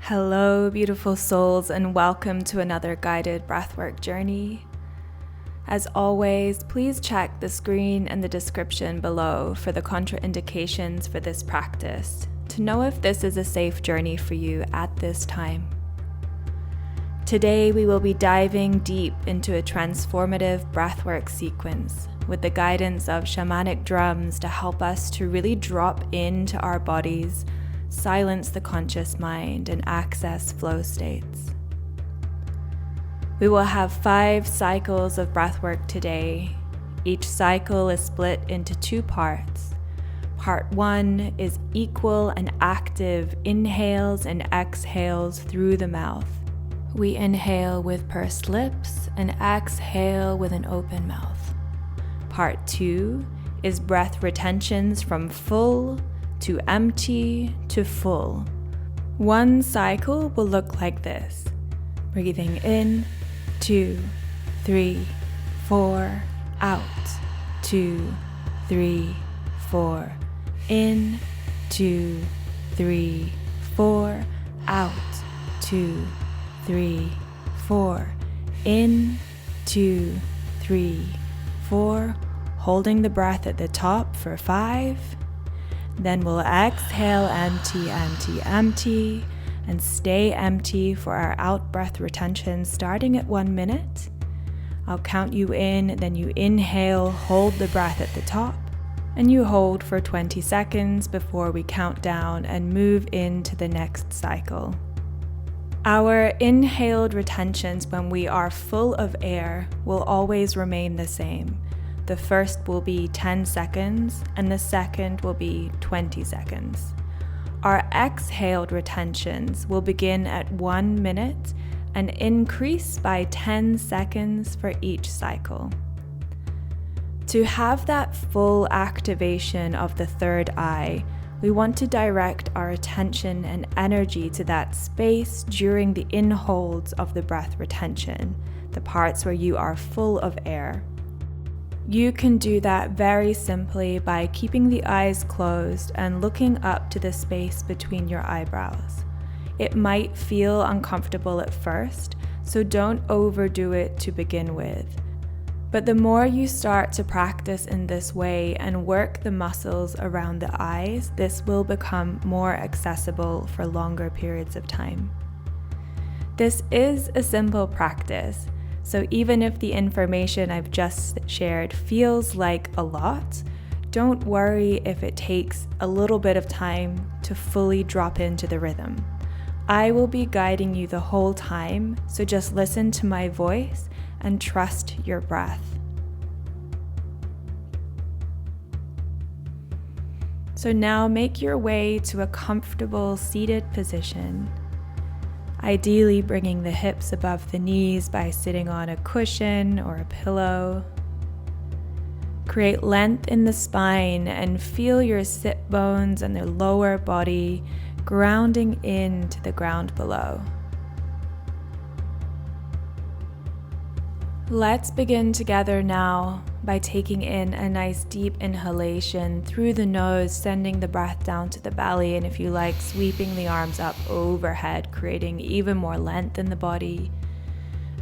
Hello, beautiful souls, and welcome to another guided breathwork journey. As always, please check the screen and the description below for the contraindications for this practice to know if this is a safe journey for you at this time. Today, we will be diving deep into a transformative breathwork sequence with the guidance of shamanic drums to help us to really drop into our bodies, silence the conscious mind, and access flow states. We will have 5 cycles of breathwork today. Each cycle is split into 2 parts. Part 1 is equal and active inhales and exhales through the mouth. We inhale with pursed lips and exhale with an open mouth. Part 2 is breath retentions from full to empty to full. One cycle will look like this. Breathing in, 2, 3, 4, out, 2, 3, 4, in, 2, 3, 4, out, 2, 3, 4, in, 2, 3, 4, holding the breath at the top for 5. Then we'll exhale, empty, empty, empty, and stay empty for our out breath retention starting at 1 minute. I'll count you in, then you inhale, hold the breath at the top, and you hold for 20 seconds before we count down and move into the next cycle. Our inhaled retentions when we are full of air will always remain the same. The first will be 10 seconds and the second will be 20 seconds. Our exhaled retentions will begin at 1 minute and increase by 10 seconds for each cycle. To have that full activation of the third eye, we want to direct our attention and energy to that space during the inholds of the breath retention, the parts where you are full of air. You can do that very simply by keeping the eyes closed and looking up to the space between your eyebrows. It might feel uncomfortable at first, so don't overdo it to begin with. But the more you start to practice in this way and work the muscles around the eyes, this will become more accessible for longer periods of time. This is a simple practice. So even if the information I've just shared feels like a lot, don't worry if it takes a little bit of time to fully drop into the rhythm. I will be guiding you the whole time, so just listen to my voice and trust your breath. So now make your way to a comfortable seated position. Ideally bringing the hips above the knees by sitting on a cushion or a pillow. Create length in the spine and feel your sit bones and the lower body grounding into the ground below. Let's begin together now by taking in a nice deep inhalation through the nose, sending the breath down to the belly, and if you like, sweeping the arms up overhead, creating even more length in the body.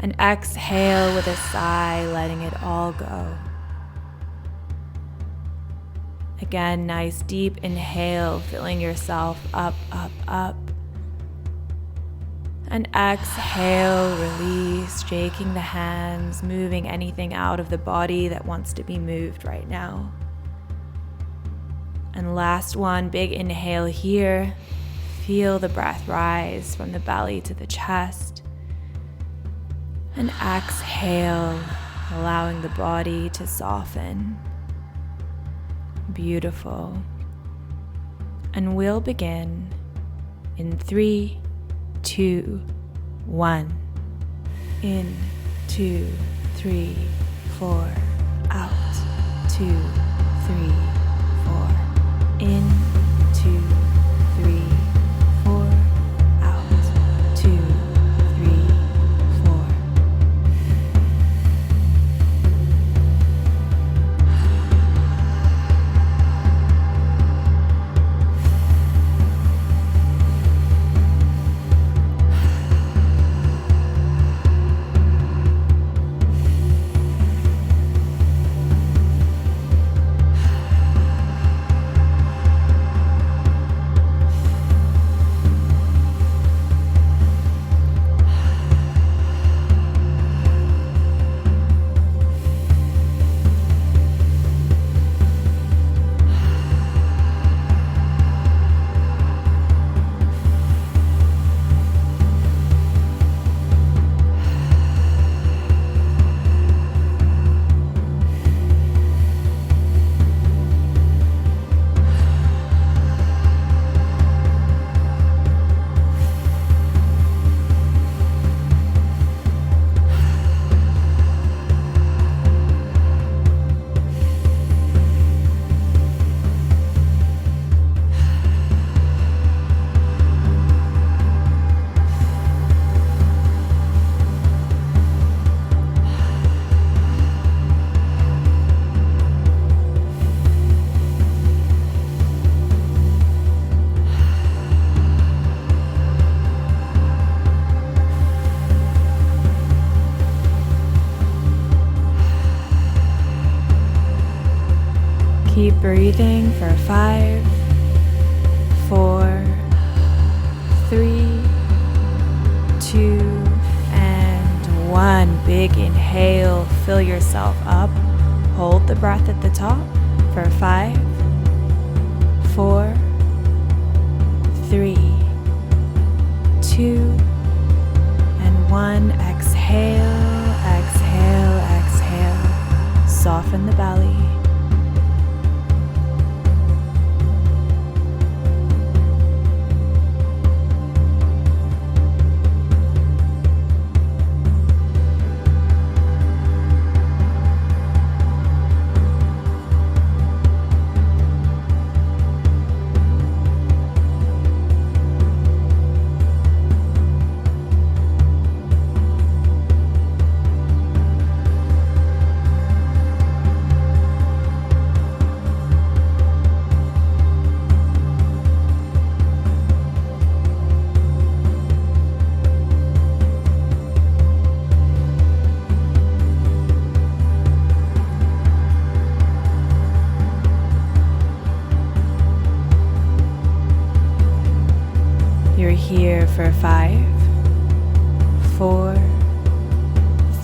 And exhale with a sigh, letting it all go. Again, nice deep inhale, filling yourself up, up, up. And exhale, release, shaking the hands, moving anything out of the body that wants to be moved right now. And last one, big inhale here. Feel the breath rise from the belly to the chest. And exhale, allowing the body to soften. Beautiful. And we'll begin in 3, 2, 1. In, 2, 3, 4. Out, 2, 3, 4. In, 2, 3, 4. Out, 2, 3, 4. Breathing for 5, 4, 3, 2, and 1. Big inhale, fill yourself up. Hold the breath at the top for 5, 4, 3, 2, and 1. Exhale, exhale, exhale. Soften the belly. You're here for 5, 4,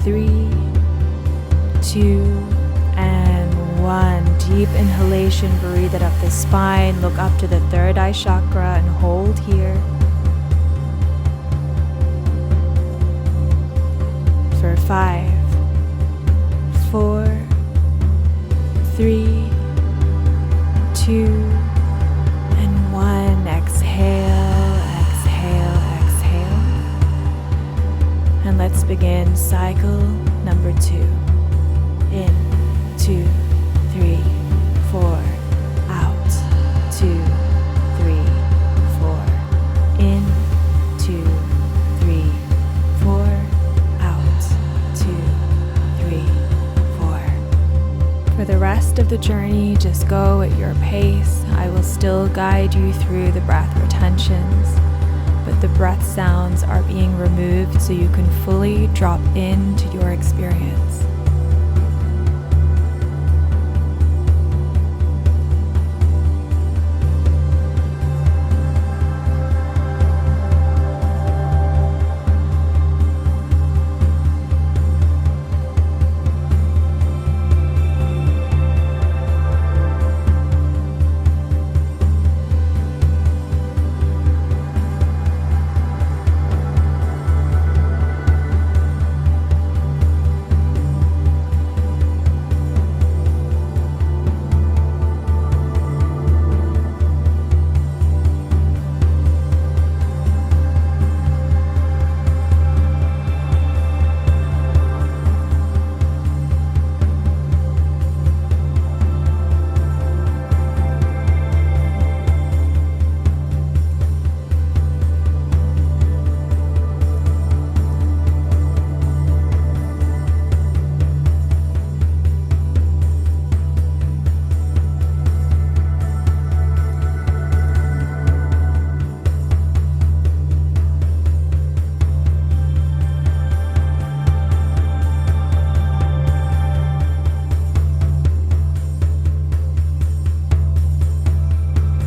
3, 2, and 1. Deep inhalation, breathe it up the spine. Look up to the third eye chakra and hold here. For 5, 4, 3, 2, and 1. Exhale. And let's begin cycle number 2. In, 2, 3, 4, out, 2, 3, 4, in, 2, 3, 4, out, 2, 3, 4. For the rest of the journey, just go at your pace. I will still guide you through the breath retentions, but the breath sounds are being removed so you can fully drop into your experience.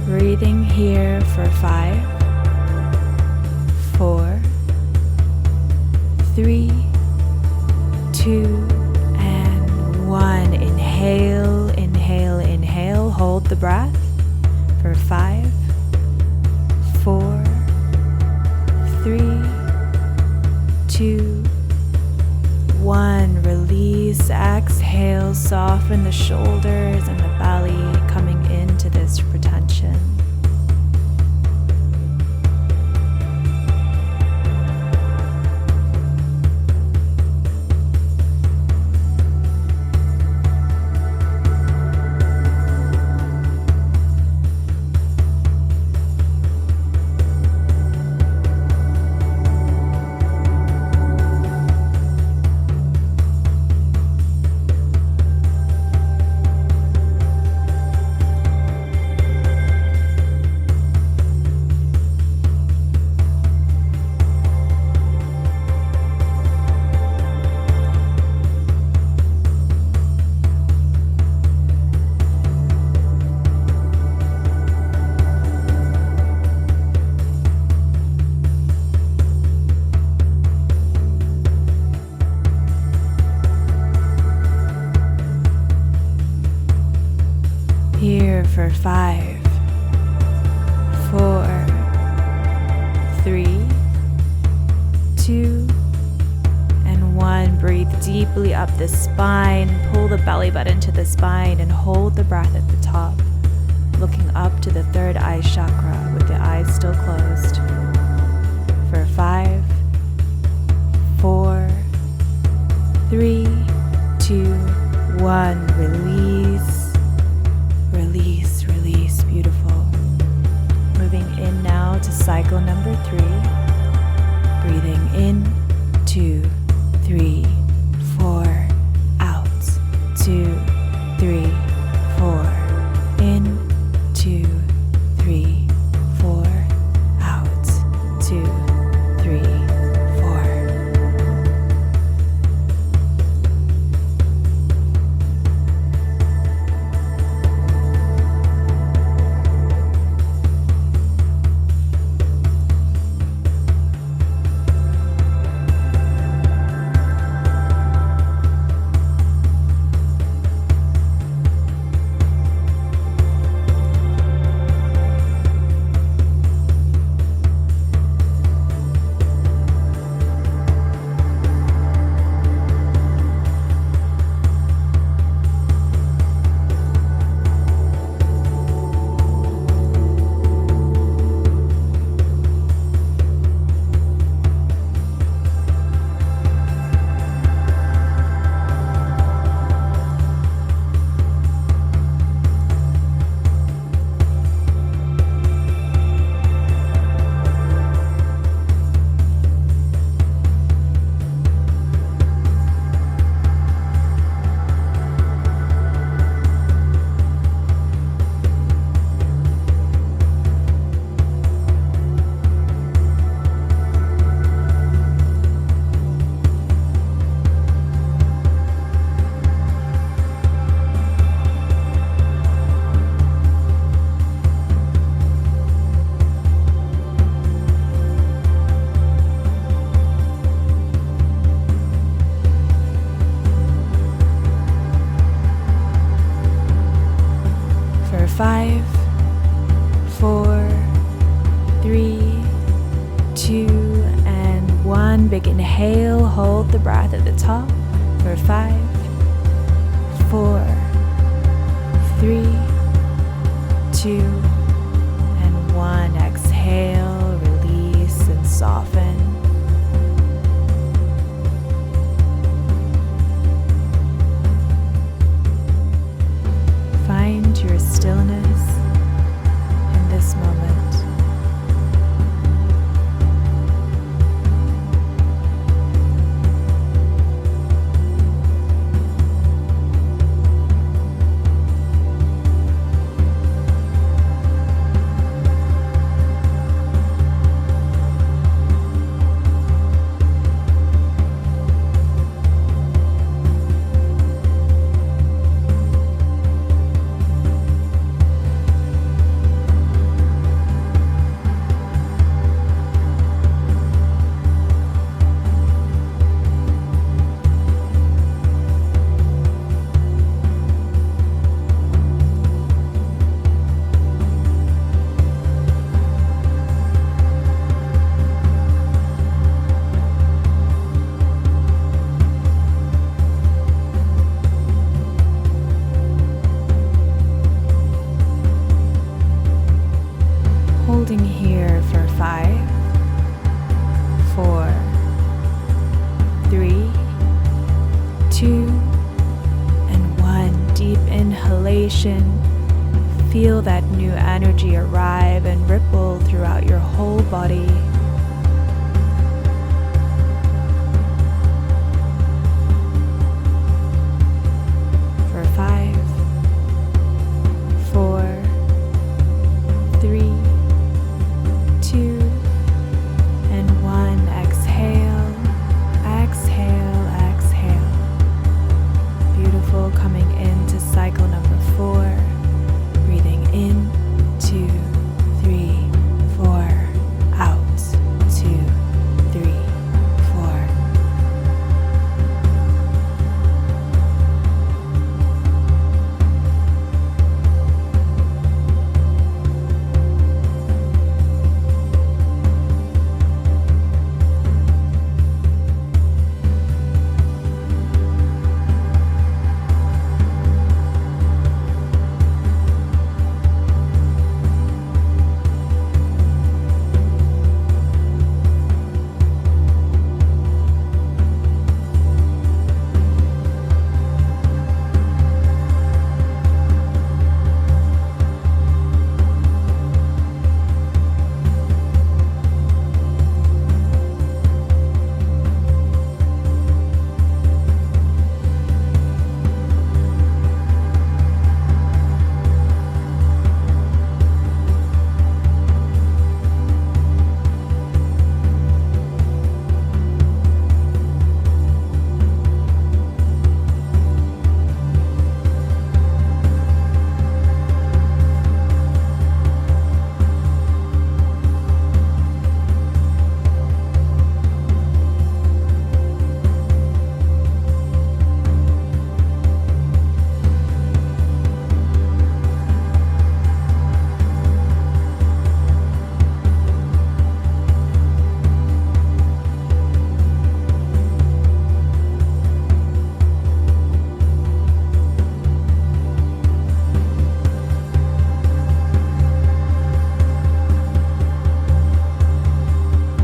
Breathing here for 5, 4, 3, 2, and 1. Inhale, inhale, inhale. Hold the breath for 5, 4, 3, 2, 1. Release, exhale, soften the shoulders and the belly coming into this retention. for 5, 4, 3, 2, and 1. Breathe deeply up the spine. Pull the belly button to the spine and hold the breath at the top, looking up to the third eye chakra with the eyes still closed. For 5, 4, 3, 2, 1. Release, release, release. Beautiful. Moving in now to cycle number 3. Breathing in, 2, 3, 4, out, 2, 3, 4, in, 2, 3, 4, out, 2, 3, 4. For 5, 4, 3, 2, and 1. Big inhale, hold the breath at the top. For 5, 4, 3, 2, and 1. Exhale, release, and soften. Find your stillness in this moment. Holding here for 5, 4, 3, 2, and 1. Deep inhalation. Feel that new energy arrive and ripple throughout your whole body. For 5, 4, 3, 2, and 1. Exhale, exhale, exhale. Beautiful. Coming into cycle number 4. Breathing in, 2, 3, 4, out.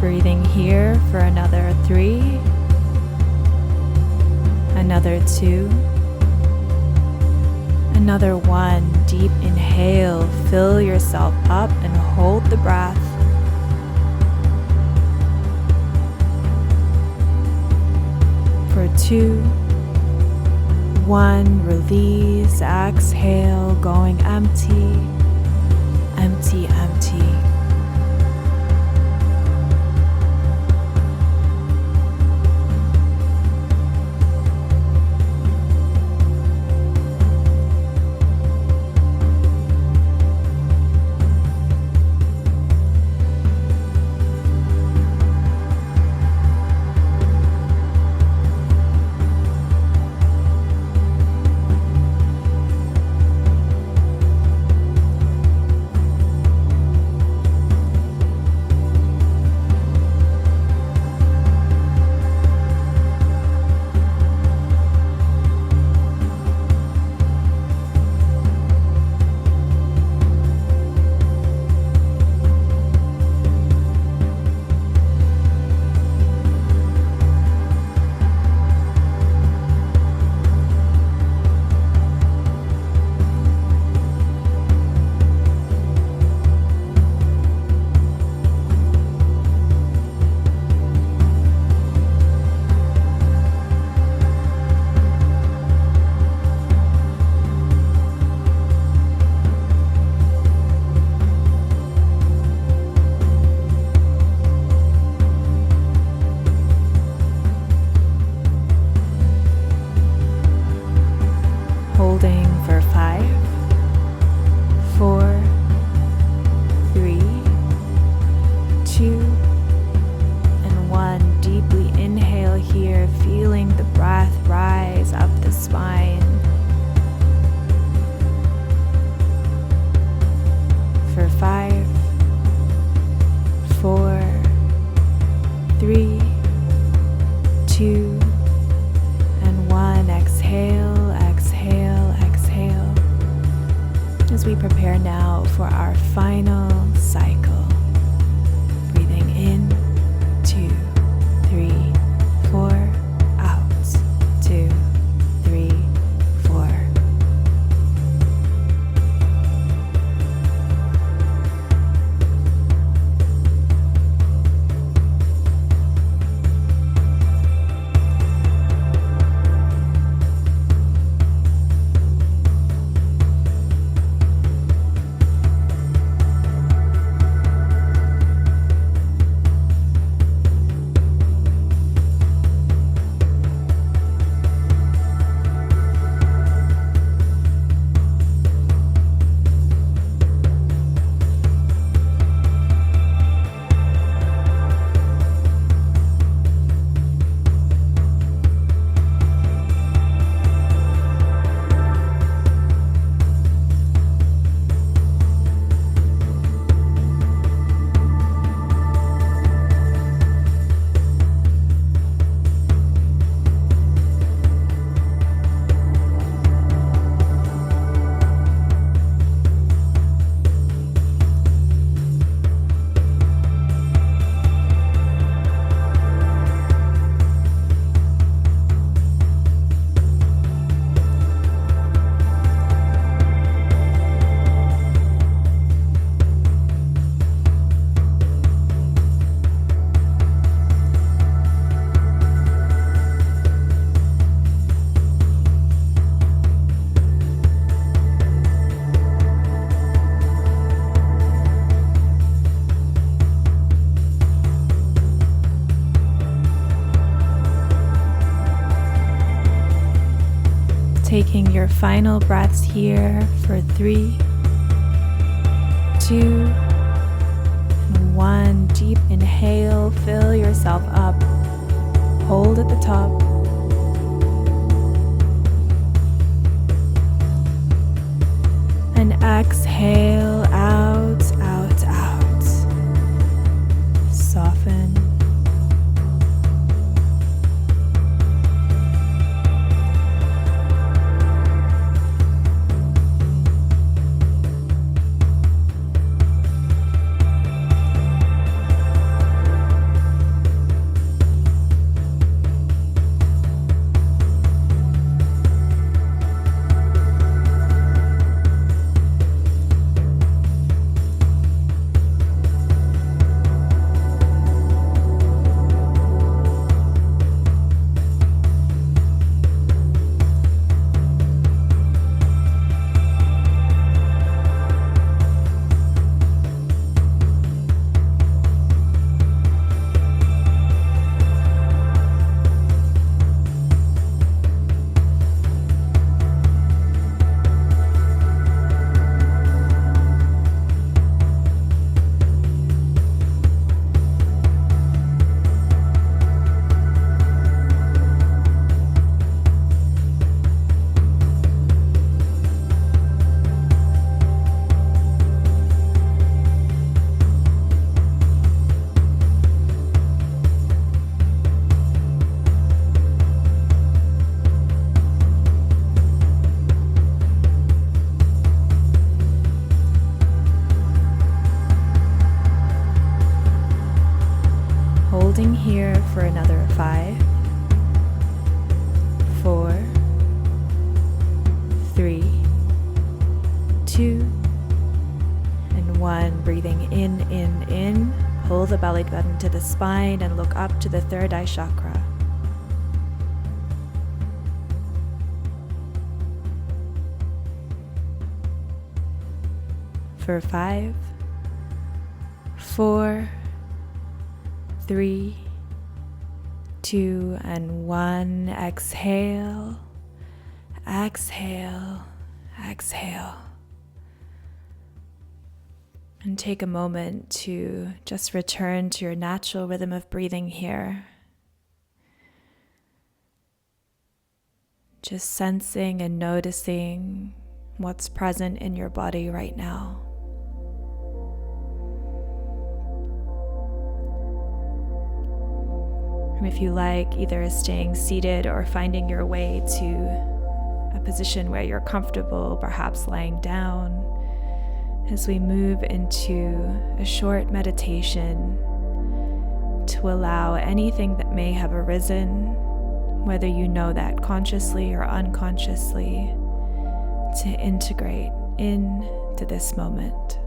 Breathing here for another 3, another 2, another 1. Deep inhale, fill yourself up and hold the breath. For 2, 1, release, exhale, going empty, empty, empty. Holding for 5, 4, 3, 2, and 1. Deeply inhale here, feeling the breath rise up the spine. For 5, 4, 3, 2, and 1. Exhale, exhale, exhale. As we prepare now for our final cycle. Breathing in, 2, 3, 4, out, 2, 3, 4. Taking your final breaths here for 3, 2, and 1. Deep inhale, fill yourself up. Hold at the top. And exhale out, out, out. Soften. holding here for another 5, 4, 3, 2, and 1. Breathing in. Pull the belly button to the spine and look up to the third eye chakra. For 5, 4, 3, 2, and 1. Exhale, exhale, exhale. And take a moment to just return to your natural rhythm of breathing here. Just sensing and noticing what's present in your body right now. And if you like, either staying seated or finding your way to a position where you're comfortable, perhaps lying down, as we move into a short meditation to allow anything that may have arisen, whether you know that consciously or unconsciously, to integrate into this moment.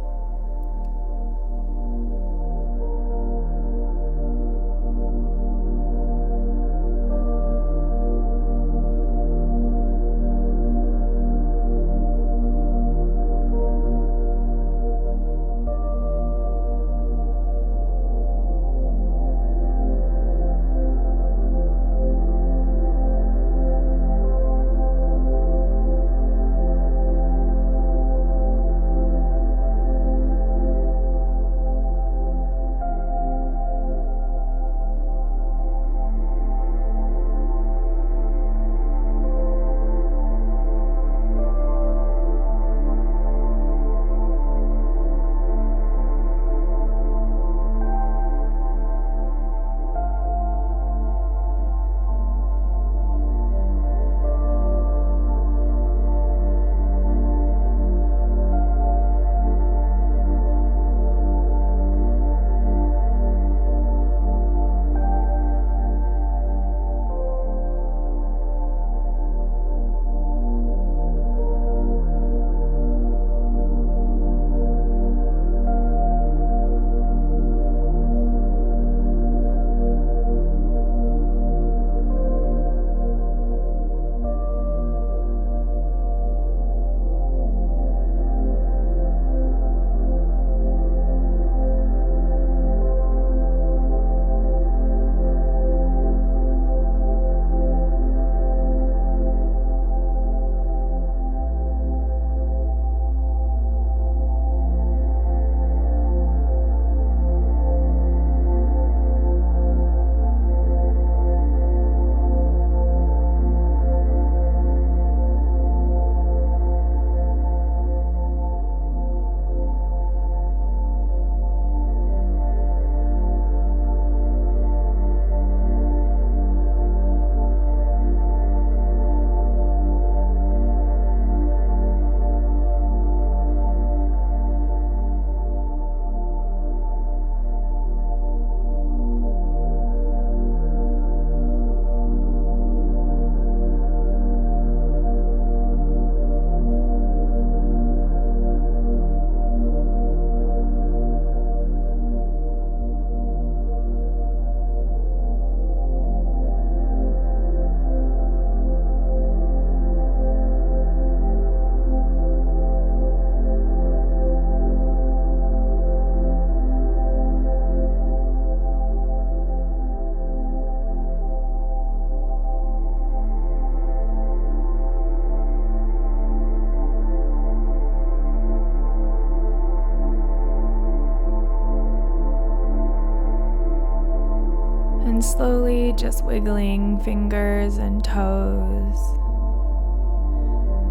And slowly just wiggling fingers and toes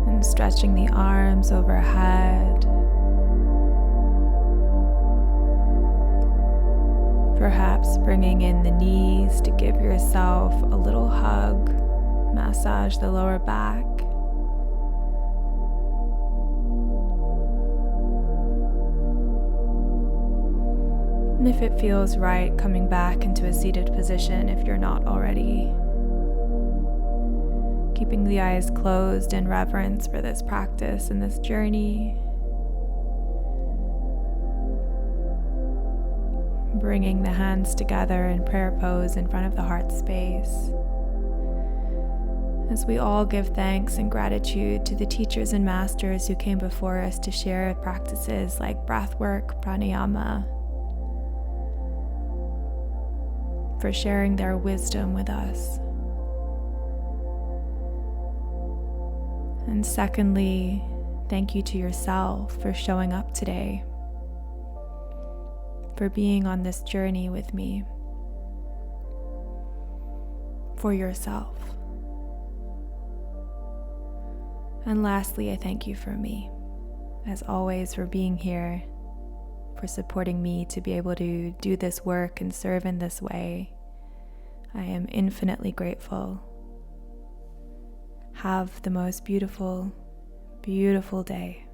and stretching the arms overhead. Perhaps bringing in the knees to give yourself a little hug, massage the lower back. And if it feels right, coming back into a seated position if you're not already. Keeping the eyes closed in reverence for this practice and this journey. Bringing the hands together in prayer pose in front of the heart space. As we all give thanks and gratitude to the teachers and masters who came before us to share practices like breathwork, pranayama, for sharing their wisdom with us. And secondly, thank you to yourself for showing up today, for being on this journey with me, for yourself. And lastly, I thank you for me, as always, for being here, for supporting me to be able to do this work and serve in this way. I am infinitely grateful. Have the most beautiful, beautiful day.